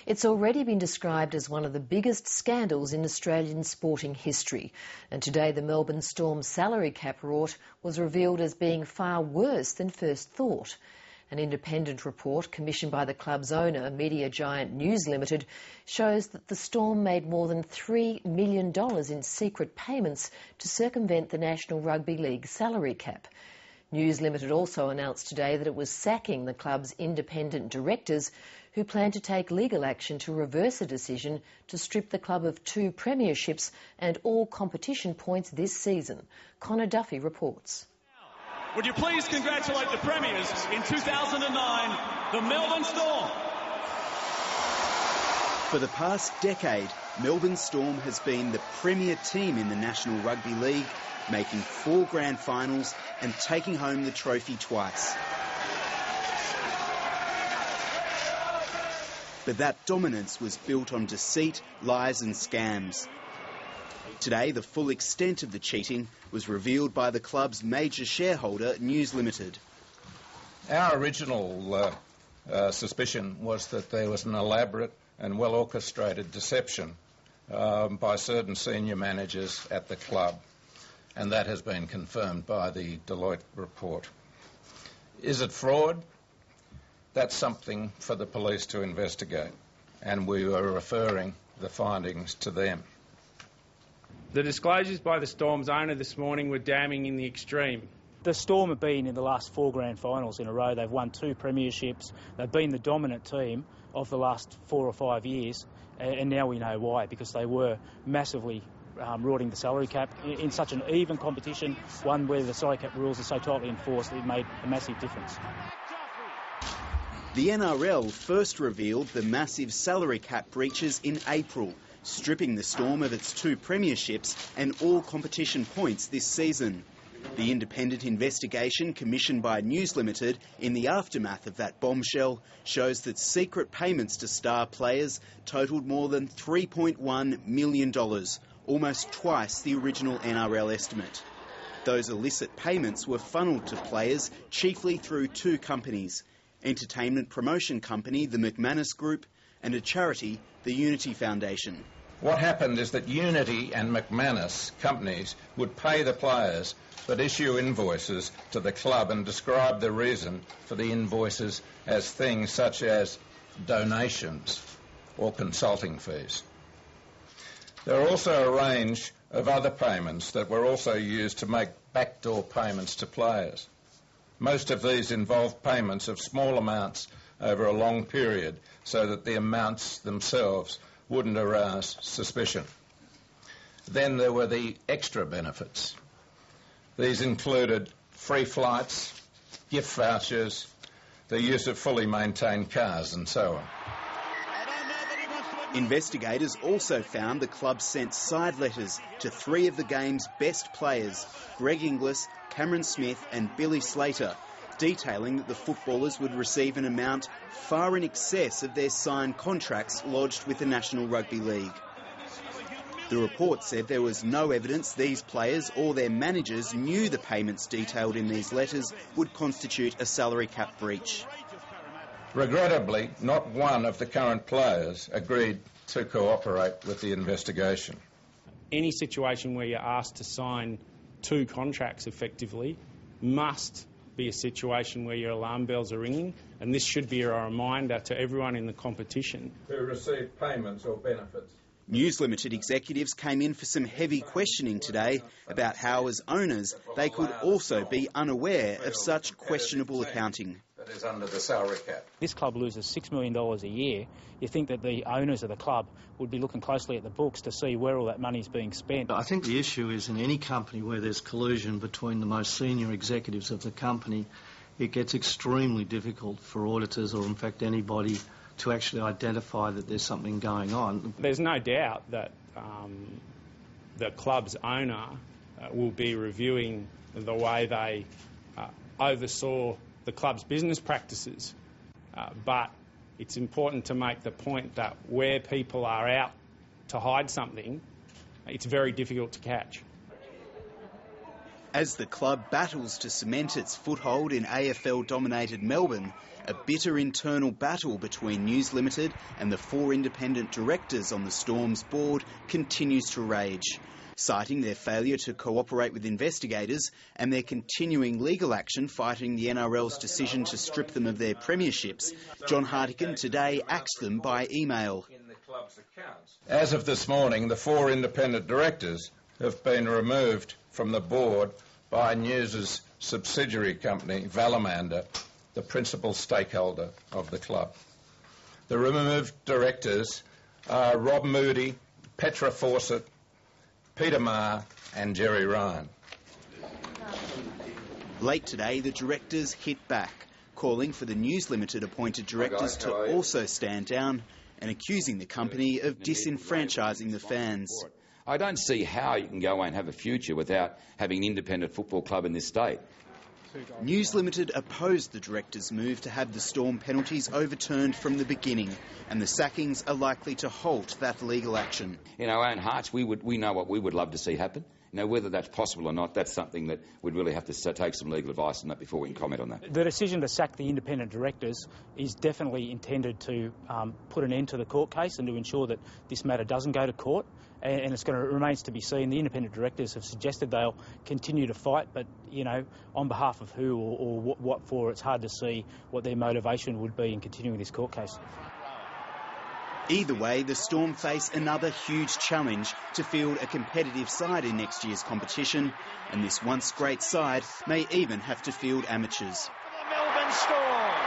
It's already been described as one of the biggest scandals in Australian sporting history. And today the Melbourne Storm salary cap rort was revealed as being far worse than first thought. An independent report commissioned by the club's owner, media giant News Limited, shows that the Storm made more than $3 million in secret payments to circumvent the National Rugby League salary cap. News Limited also announced today that it was sacking the club's independent directors, who plan to take legal action to reverse a decision to strip the club of 2 premierships and all competition points this season. Connor Duffy reports. Would you please congratulate the premiers in 2009, the Melbourne Storm. For the past decade, Melbourne Storm has been the premier team in the National Rugby League, making 4 grand finals and taking home the trophy twice. But that dominance was built on deceit, lies and scams. Today, the full extent of the cheating was revealed by the club's major shareholder, News Limited. Our original suspicion was that there was an elaborate and well-orchestrated deception by certain senior managers at the club, and that has been confirmed by the Deloitte report. Is it fraud? That's something for the police to investigate, and we were referring the findings to them. The disclosures by the Storm's owner this morning were damning in the extreme. The Storm have been in the last 4 grand finals in a row. They've won 2 premierships. They've been the dominant team of the last 4 or 5 years, and now we know why, because they were massively rorting the salary cap in such an even competition, one where the salary cap rules are so tightly enforced that it made a massive difference. The NRL first revealed the massive salary cap breaches in April, stripping the Storm of its 2 premierships and all competition points this season. The independent investigation commissioned by News Limited in the aftermath of that bombshell shows that secret payments to star players totalled more than $3.1 million, almost twice the original NRL estimate. Those illicit payments were funnelled to players chiefly through 2 companies: entertainment promotion company, the McManus Group, and a charity, the Unity Foundation. What happened is that Unity and McManus companies would pay the players but issue invoices to the club and describe the reason for the invoices as things such as donations or consulting fees. There are also a range of other payments that were also used to make backdoor payments to players. Most of these involved payments of small amounts over a long period so that the amounts themselves wouldn't arouse suspicion. Then there were the extra benefits. These included free flights, gift vouchers, the use of fully maintained cars and so on. Investigators also found the club sent side letters to 3 of the game's best players, Greg Inglis, Cameron Smith and Billy Slater, detailing that the footballers would receive an amount far in excess of their signed contracts lodged with the National Rugby League. The report said there was no evidence these players or their managers knew the payments detailed in these letters would constitute a salary cap breach. Regrettably, not one of the current players agreed to cooperate with the investigation. Any situation where you're asked to sign 2 contracts effectively must be a situation where your alarm bells are ringing, and this should be a reminder to everyone in the competition who received payments or benefits. News Limited executives came in for some heavy questioning today about how, as owners, they could also be unaware of such questionable accounting. That is under the salary cap. This club loses $6 million a year. You think that the owners of the club would be looking closely at the books to see where all that money is being spent. I think the issue is in any company where there's collusion between the most senior executives of the company, it gets extremely difficult for auditors or, in fact, anybody to actually identify that there's something going on. There's no doubt that the club's owner will be reviewing the way they oversaw the club's business practices, but it's important to make the point that where people are out to hide something, it's very difficult to catch. As the club battles to cement its foothold in AFL-dominated Melbourne, a bitter internal battle between News Limited and the 4 independent directors on the Storm's board continues to rage. Citing their failure to cooperate with investigators and their continuing legal action fighting the NRL's decision to strip them of their premierships, John Hartigan today axed them by email. As of this morning, the 4 independent directors have been removed from the board by News's subsidiary company, Valamander, the principal stakeholder of the club. The removed directors are Rob Moody, Petra Fawcett, Peter Maher and Jerry Ryan. Late today, the directors hit back, calling for the News Limited appointed directors to also stand down and accusing the company of disenfranchising the fans. I don't see how you can go away and have a future without having an independent football club in this state. News Limited opposed the directors' move to have the Storm penalties overturned from the beginning, and the sackings are likely to halt that legal action. In our own hearts, we know what we would love to see happen. You know, whether that's possible or not, that's something that we'd really have to take some legal advice on that before we can comment on that. The decision to sack the independent directors is definitely intended to put an end to the court case and to ensure that this matter doesn't go to court. And it's going to remains to be seen. The independent directors have suggested they'll continue to fight, but, you know, on behalf of who or what for, it's hard to see what their motivation would be in continuing this court case. Either way, the Storm face another huge challenge to field a competitive side in next year's competition, and this once great side may even have to field amateurs. The Melbourne Storm.